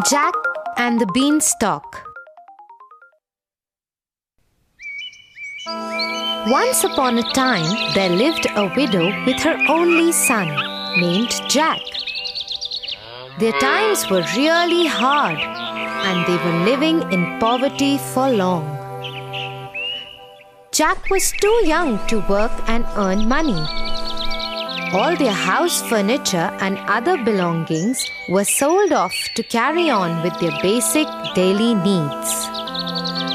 Jack and the Beanstalk. Once upon a time, there lived a widow with her only son, named Jack. Their times were really hard, and they were living in poverty for long. Jack was too young to work and earn money. All their house furniture and other belongings were sold off to carry on with their basic daily needs.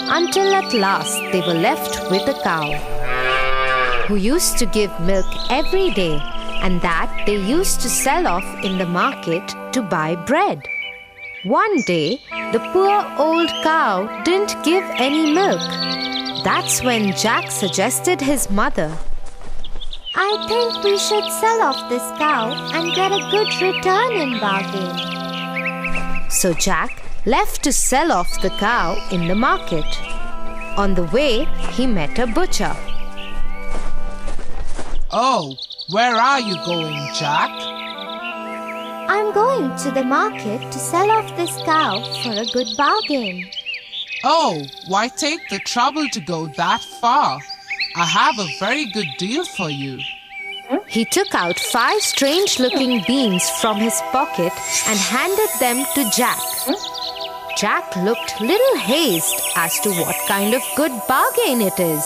Until at last they were left with a cow, who used to give milk every day, and that they used to sell off in the market to buy bread. One day, the poor old cow didn't give any milk. That's when Jack suggested his mother, "I think we should sell off this cow and get a good return in bargain." So Jack left to sell off the cow in the market. On the way, he met a butcher. "Oh, where are you going, Jack?" "I'm going to the market to sell off this cow for a good bargain." "Oh, why take the trouble to go that far? I have a very good deal for you." He took out 5 strange-looking beans from his pocket and handed them to Jack. Jack looked little hazed as to what kind of good bargain it is.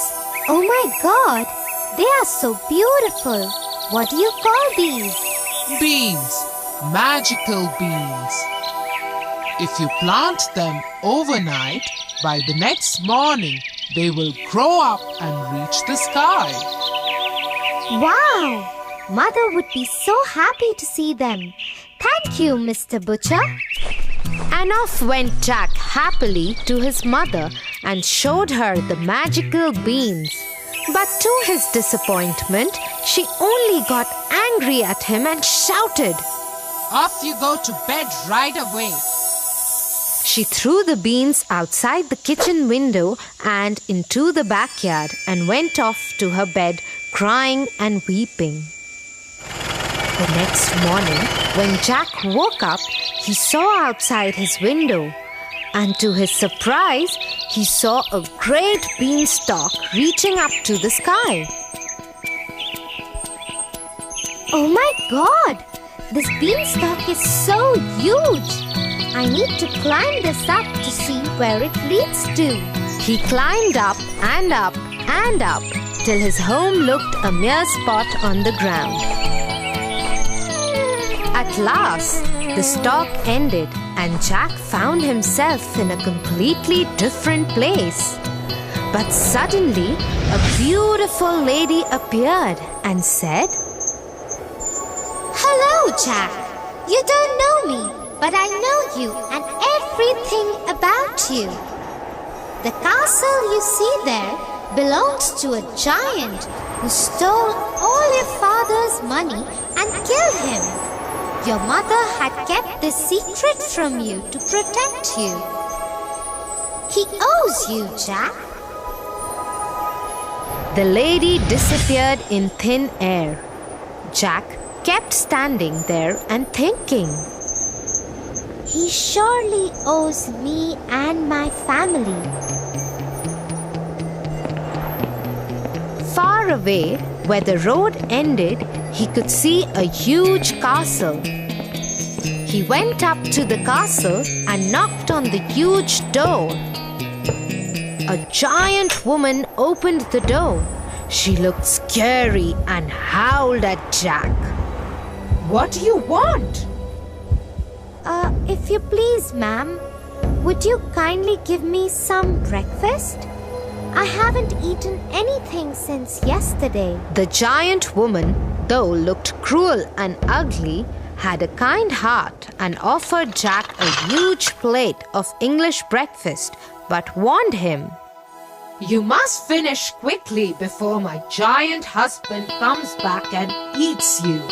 "Oh my God! They are so beautiful! What do you call these?" Beans, magical beans. If you plant them overnight, by the next morning, they will grow up and reach the sky. Wow! Mother would be so happy to see them. Thank you, Mr. Butcher. And off went Jack happily to his mother and showed her the magical beans. But to his disappointment, she only got angry at him and shouted, "Off you go to bed right away." She threw the beans outside the kitchen window and into the backyard and went off to her bed, crying and weeping. The next morning, when Jack woke up, he saw outside his window, and to his surprise, he saw a great beanstalk reaching up to the sky. Oh my God! This beanstalk is so huge! I need to climb this up to see where it leads to. He climbed up and up and up till his home looked a mere spot on the ground. At last, the stalk ended and Jack found himself in a completely different place. But suddenly, a beautiful lady appeared and said, "Hello, Jack. You don't know me, but I know you and everything about you. The castle you see there belongs to a giant who stole all your father's money and killed him. Your mother had kept this secret from you to protect you. He owes you, Jack." The lady disappeared in thin air. Jack kept standing there and thinking, "He surely owes me and my family." Far away, where the road ended, he could see a huge castle. He went up to the castle and knocked on the huge door. A giant woman opened the door. She looked scary and howled at Jack. "What do you want?" If you please, ma'am, would you kindly give me some breakfast? I haven't eaten anything since yesterday." The giant woman, though looked cruel and ugly, had a kind heart and offered Jack a huge plate of English breakfast, but warned him, "You must finish quickly before my giant husband comes back and eats you."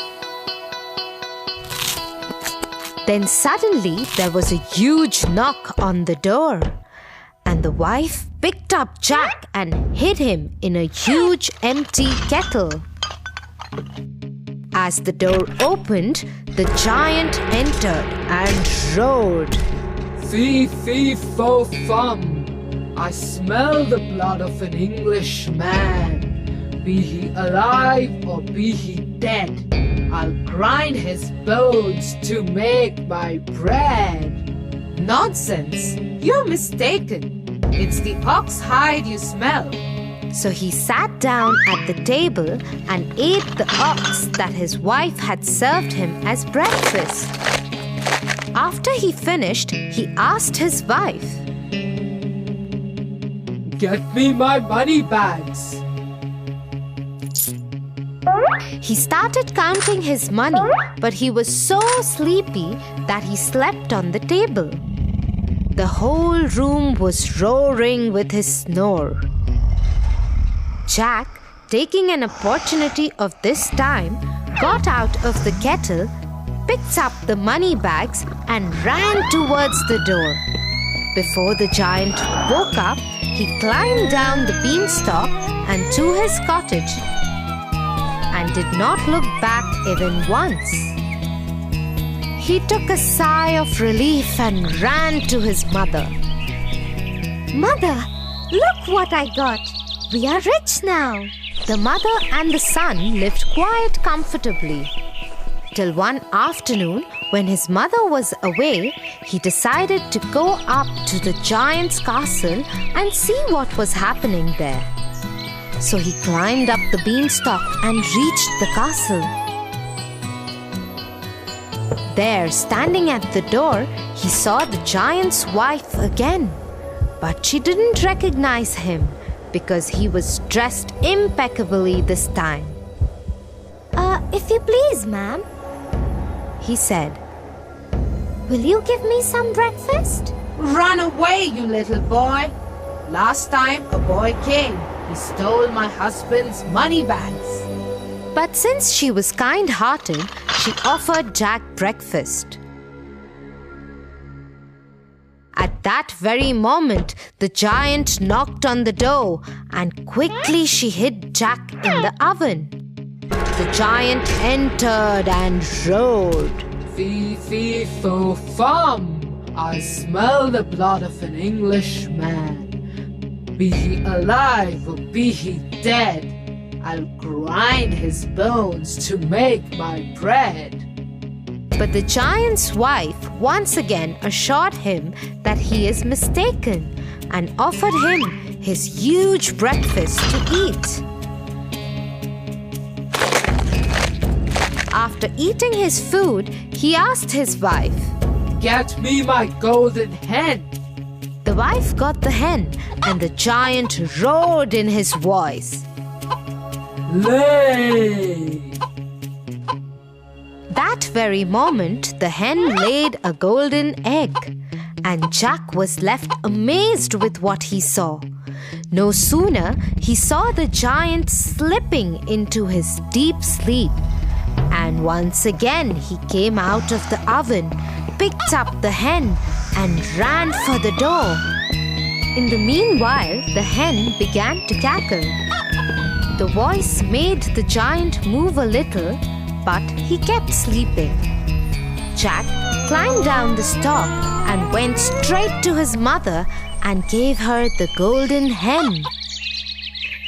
Then suddenly there was a huge knock on the door, and the wife picked up Jack and hid him in a huge empty kettle. As the door opened, the giant entered and roared. Fee, fee, fo, fum. I smell the blood of an Englishman. Be he alive or be he dead, I'll grind his bones to make my bread. Nonsense! You're mistaken. It's the ox hide you smell. So he sat down at the table and ate the ox that his wife had served him as breakfast. After he finished, he asked his wife, Get me my money bags. He started counting his money, but he was so sleepy that he slept on the table. The whole room was roaring with his snore. Jack, taking an opportunity of this time, got out of the kettle, picked up the money bags and ran towards the door. Before the giant woke up, he climbed down the beanstalk and to his cottage and did not look back even once. He took a sigh of relief and ran to his mother. Mother, look what I got. We are rich now. The mother and the son lived quite comfortably. Till one afternoon, when his mother was away, he decided to go up to the giant's castle and see what was happening there. So he climbed up the beanstalk and reached the castle. There, standing at the door, he saw the giant's wife again. But she didn't recognize him because he was dressed impeccably this time. If you please, ma'am, He said, will you give me some breakfast? Run away, you little boy. Last time a boy came, he stole my husband's money bags. But since she was kind-hearted, she offered Jack breakfast. At that very moment, the giant knocked on the door and quickly she hid Jack in the oven. The giant entered and roared. Fee, fee, fo, fum. I smell the blood of an Englishman. Be he alive or be he dead, I'll grind his bones to make my bread. But the giant's wife once again assured him that he is mistaken and offered him his huge breakfast to eat. After eating his food, he asked his wife, Get me my golden hen. The wife got the hen and the giant roared in his voice. Lay! That very moment, the hen laid a golden egg, and Jack was left amazed with what he saw. No sooner he saw the giant slipping into his deep sleep, and once again he came out of the oven, picked up the hen, and ran for the door. In the meanwhile, the hen began to cackle. The voice made the giant move a little, but he kept sleeping. Jack climbed down the stalk and went straight to his mother and gave her the golden hen.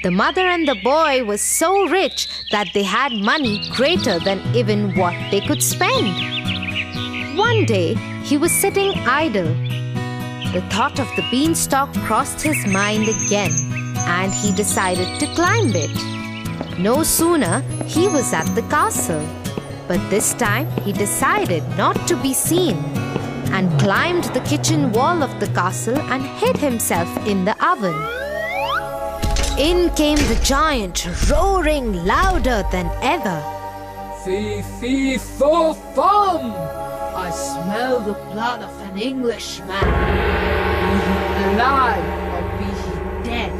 The mother and the boy were so rich that they had money greater than even what they could spend. One day, he was sitting idle. The thought of the beanstalk crossed his mind again, and he decided to climb it. No sooner he was at the castle, but this time he decided not to be seen and climbed the kitchen wall of the castle and hid himself in the oven. In came the giant, roaring louder than ever. Fee, fee, fo, fum. I smell the blood of an Englishman. Be he alive or be he dead,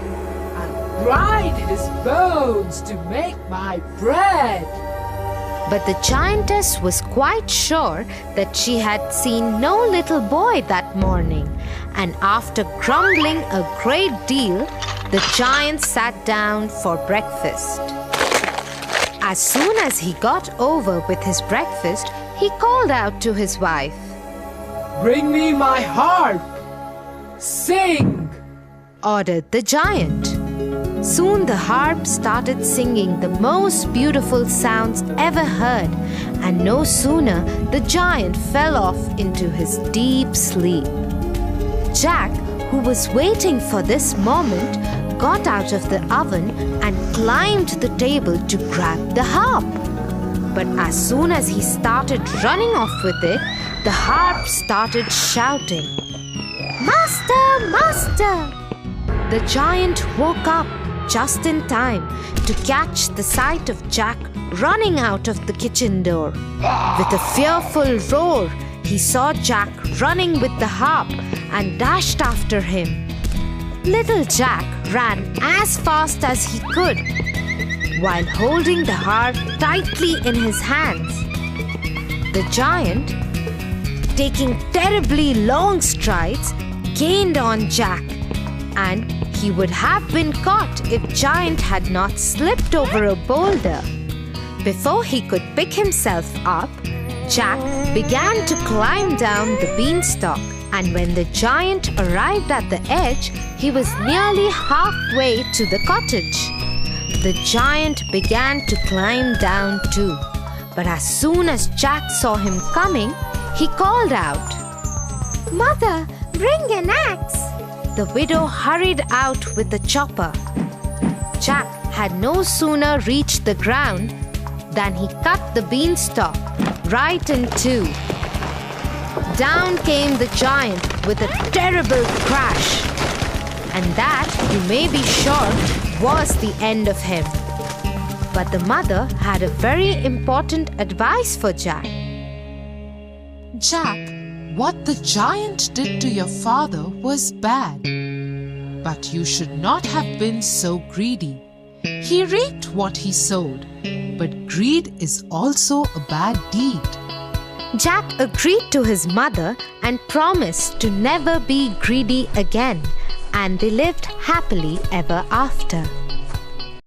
I'll grind his bones to make my bread. But the giantess was quite sure that she had seen no little boy that morning, and after grumbling a great deal, the giant sat down for breakfast. As soon as he got over with his breakfast, he called out to his wife, Bring me my harp. Sing, ordered the giant. Soon the harp started singing the most beautiful sounds ever heard, and no sooner the giant fell off into his deep sleep. Jack, who was waiting for this moment, got out of the oven and climbed the table to grab the harp. But as soon as he started running off with it, the harp started shouting, Master! Master! The giant woke up just in time to catch the sight of Jack running out of the kitchen door. With a fearful roar, he saw Jack running with the harp and dashed after him. Little Jack ran as fast as he could, while holding the harp tightly in his hands. The giant, taking terribly long strides, gained on Jack, and he would have been caught if Giant had not slipped over a boulder. Before he could pick himself up, Jack began to climb down the beanstalk, and when the giant arrived at the edge, he was nearly halfway to the cottage. The giant began to climb down too, but as soon as Jack saw him coming, he called out, Mother, bring an axe! The widow hurried out with the chopper. Jack had no sooner reached the ground than he cut the beanstalk right in two. Down came the giant with a terrible crash, and that, you may be sure, was the end of him. But the mother had a very important advice for Jack. Jack, what the giant did to your father was bad. But you should not have been so greedy. He reaped what he sowed, but greed is also a bad deed. Jack agreed to his mother and promised to never be greedy again, and they lived happily ever after.